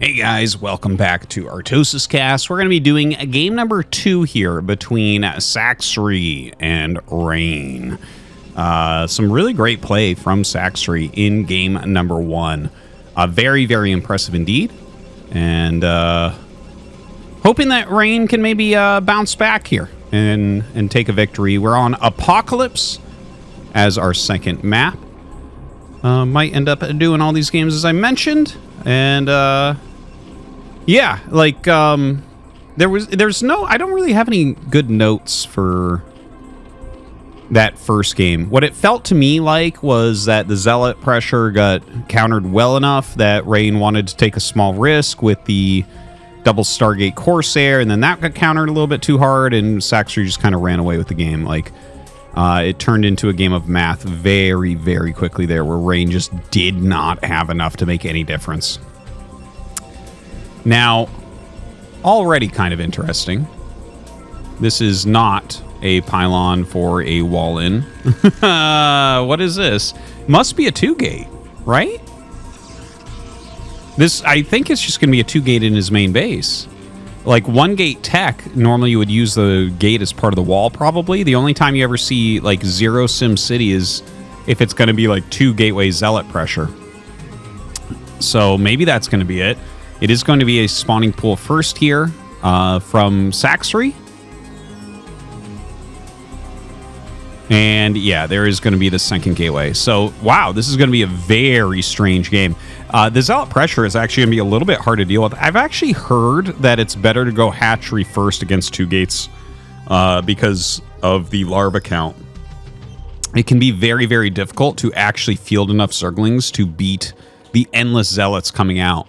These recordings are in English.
Hey guys, welcome back to ArtosisCasts. We're going to be doing game number 2 here between Sacsri and Rain. Some really great play from Sacsri in game number 1. Very, very impressive indeed. And hoping that Rain can maybe bounce back here and take a victory. We're on Apocalypse as our second map. Might end up doing all these games as I mentioned. And yeah, like there's no, I don't really have any good notes for that first game. What it felt to me like was that the Zealot pressure got countered well enough that Rain wanted to take a small risk with the double Stargate Corsair, and then that got countered a little bit too hard, and Sacsri just kind of ran away with the game. Like it turned into a game of math very, very quickly there, where Rain just did not have enough to make any difference. Now, already kind of interesting. This is not a pylon for a wall-in. What is this? Must be a 2-gate, right? This, I think it's just going to be a 2-gate in his main base. Like 1-gate tech, normally you would use the gate as part of the wall, probably. The only time you ever see, like, Zero Sim City is if it's going to be, like, 2-gateway Zealot pressure. So maybe that's going to be it. It is going to be a spawning pool first here from Sacsri. And yeah, there is going to be the second gateway. So, wow, this is going to be a very strange game. The Zealot pressure is actually going to be a little bit hard to deal with. I've actually heard that it's better to go hatchery first against 2 gates because of the larva count. It can be very, very difficult to actually field enough Zerglings to beat the endless Zealots coming out.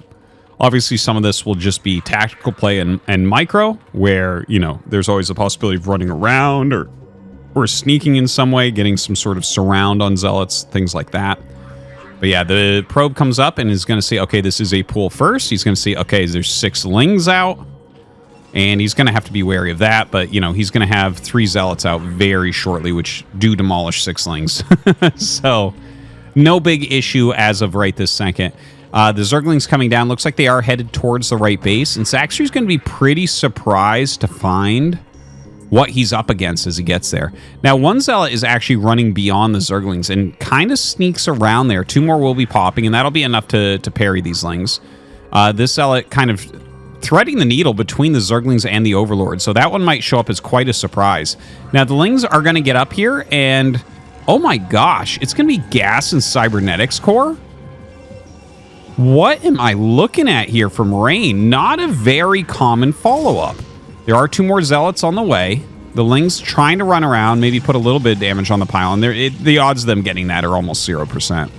Obviously, some of this will just be tactical play and micro, where, you know, there's always a possibility of running around or sneaking in some way, getting some sort of surround on Zealots, things like that. But yeah, the probe comes up and is going to say, okay, this is a pool first. He's going to see, okay, there's 6 Lings out, and he's going to have to be wary of that. But, you know, he's going to have 3 Zealots out very shortly, which do demolish 6 Lings. So, no big issue as of right this second. The Zerglings coming down. Looks like they are headed towards the right base. And Sacsri's going to be pretty surprised to find what he's up against as he gets there. Now, 1 Zealot is actually running beyond the Zerglings and kind of sneaks around there. 2 more will be popping, and that'll be enough to parry these Lings. This Zealot kind of threading the needle between the Zerglings and the Overlord. So that one might show up as quite a surprise. Now, the Lings are going to get up here, and oh my gosh, it's going to be Gas and Cybernetics Core? What am I looking at here from Rain? Not a very common follow-up. There are 2 more Zealots on the way. The Ling's trying to run around, maybe put a little bit of damage on the pylon. The odds of them getting that are almost 0%.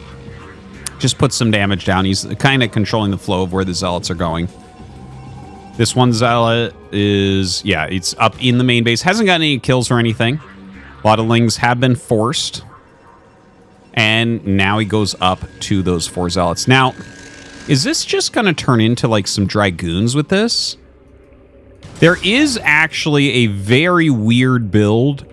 Just put some damage down. He's kind of controlling the flow of where the Zealots are going. This 1 Zealot is, yeah, it's up in the main base. Hasn't got any kills or anything. A lot of Lings have been forced. And now he goes up to those 4 Zealots. Now, is this just going to turn into, like, some Dragoons with this? There is actually a very weird build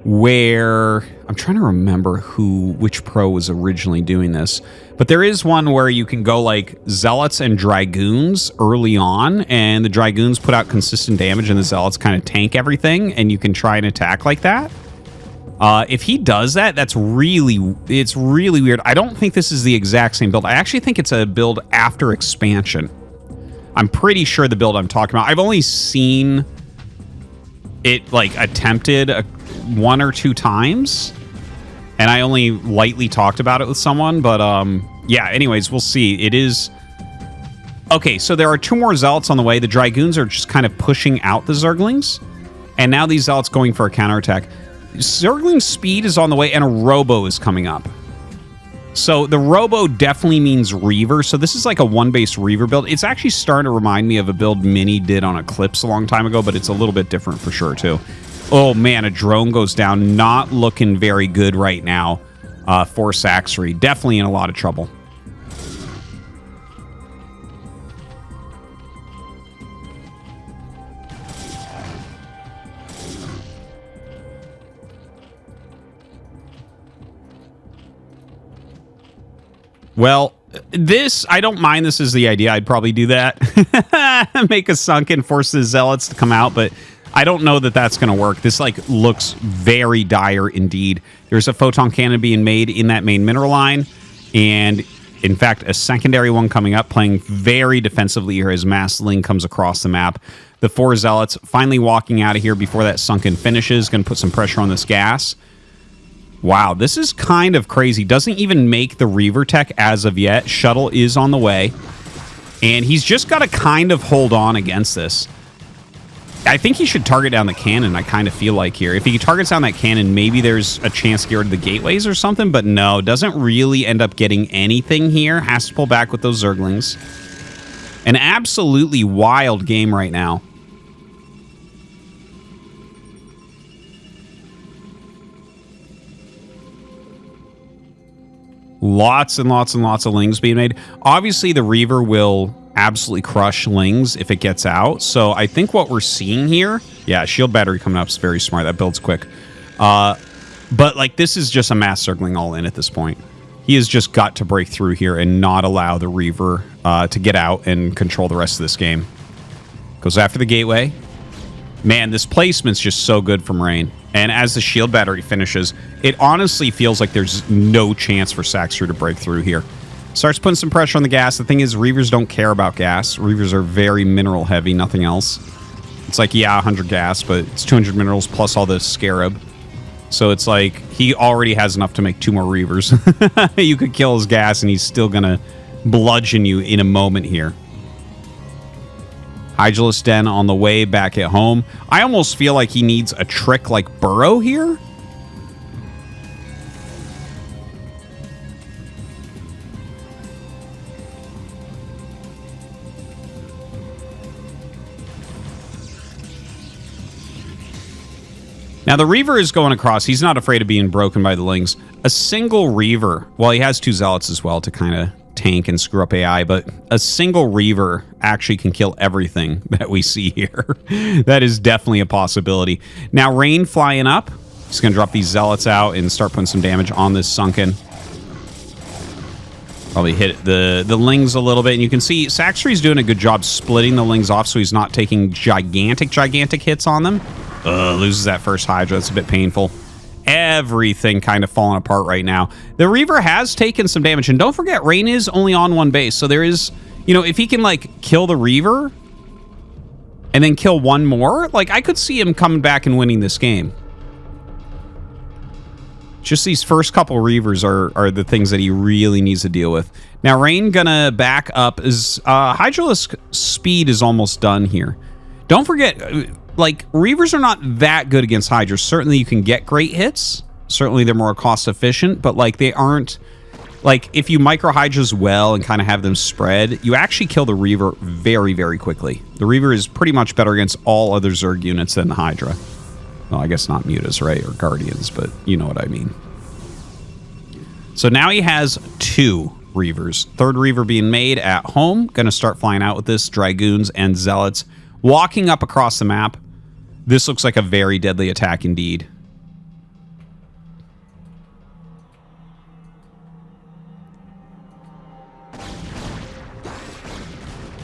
where... I'm trying to remember which pro was originally doing this. But there is one where you can go, like, Zealots and Dragoons early on, and the Dragoons put out consistent damage, and the Zealots kind of tank everything, and you can try and attack like that. If he does that, it's really weird. I don't think this is the exact same build. I actually think it's a build after expansion. I'm pretty sure the build I'm talking about. I've only seen it, like, attempted 1 or 2 times, and I only lightly talked about it with someone, but, yeah, anyways, we'll see. It is... Okay, so there are 2 more Zealots on the way. The Dragoons are just kind of pushing out the Zerglings, and now these Zealots going for a counterattack. Zergling speed is on the way, and a Robo is coming up. So the Robo definitely means Reaver. So this is like a 1-base Reaver build. It's actually starting to remind me of a build Mini did on Eclipse a long time ago, but it's a little bit different for sure, too. Oh, man, a drone goes down. Not looking very good right now for Sacsri. Definitely in a lot of trouble. Well, This, I don't mind this as the idea. I'd probably do that. Make a sunken, force the zealots to come out, but I don't know that that's going to work. This, like, looks very dire indeed. There's a photon cannon being made in that main mineral line, and, in fact, a secondary one coming up, playing very defensively here as Mass Ling comes across the map. The 4 zealots finally walking out of here before that sunken finishes. Going to put some pressure on this gas. Wow, this is kind of crazy. Doesn't even make the Reaver tech as of yet. Shuttle is on the way. And he's just got to kind of hold on against this. I think he should target down the cannon, I kind of feel like here. If he targets down that cannon, maybe there's a chance to get rid of the gateways or something. But no, doesn't really end up getting anything here. Has to pull back with those Zerglings. An absolutely wild game right now. Lots and lots and lots of Lings being made. Obviously, the Reaver will absolutely crush Lings if it gets out. So I think what we're seeing here... Yeah, shield battery coming up is very smart. That builds quick. But, like, this is just a mass Zergling all in at this point. He has just got to break through here and not allow the Reaver to get out and control the rest of this game. Goes after the gateway. Man, this placement's just so good from Rain. And as the shield battery finishes, it honestly feels like there's no chance for Sacsri to break through here. Starts putting some pressure on the gas. The thing is, Reavers don't care about gas. Reavers are very mineral heavy, nothing else. It's like, yeah, 100 gas, but it's 200 minerals plus all the scarab. So it's like, he already has enough to make 2 more Reavers. You could kill his gas and he's still going to bludgeon you in a moment here. Hydralis Den on the way back at home. I almost feel like he needs a trick like Burrow here. Now, the Reaver is going across. He's not afraid of being broken by the Lings. A single Reaver, well, he has 2 Zealots as well to kind of tank and screw up AI, but a single Reaver actually can kill everything that we see here. That is definitely a possibility. Now, Rain flying up. He's going to drop these Zealots out and start putting some damage on this Sunken. Probably hit the Lings a little bit, and you can see Sacsri's doing a good job splitting the Lings off so he's not taking gigantic hits on them. Loses that first Hydra. That's a bit painful. Everything kind of falling apart right now. The Reaver has taken some damage, and don't forget, Rain is only on 1 base, so there is, you know, if he can, like, kill the Reaver and then kill 1 more, like, I could see him coming back and winning this game. Just these first couple Reavers are the things that he really needs to deal with. Now, Rain gonna back up. Hydralisk speed is almost done here. Don't forget, like, Reavers are not that good against Hydras. Certainly you can get great hits. Certainly they're more cost efficient, but, like, they aren't... Like, if you micro Hydras well and kind of have them spread, you actually kill the Reaver very, very quickly. The Reaver is pretty much better against all other Zerg units than the Hydra. Well, I guess not Mutas, right? Or Guardians, but you know what I mean. So now he has 2 Reavers. 3rd Reaver being made at home. Gonna start flying out with this. Dragoons and Zealots walking up across the map. This looks like a very deadly attack indeed.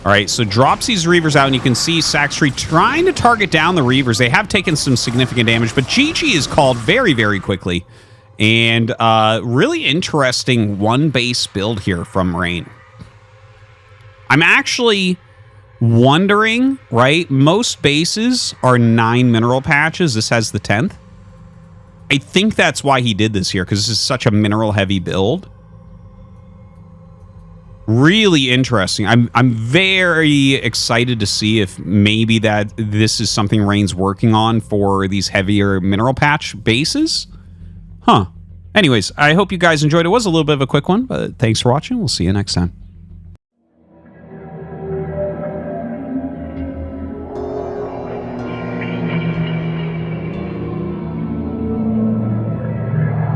All right, so drops these Reavers out, and you can see Sacsri trying to target down the Reavers. They have taken some significant damage, but GG is called very, very quickly. And really interesting 1-base build here from Rain. I'm actually wondering, right? Most bases are 9 mineral patches. This has the 10th. I think that's why he did this here, because this is such a mineral-heavy build. Really interesting. I'm very excited to see if maybe that this is something Rain's working on for these heavier mineral patch bases. Huh. Anyways, I hope you guys enjoyed. It was a little bit of a quick one, but thanks for watching. We'll see you next time.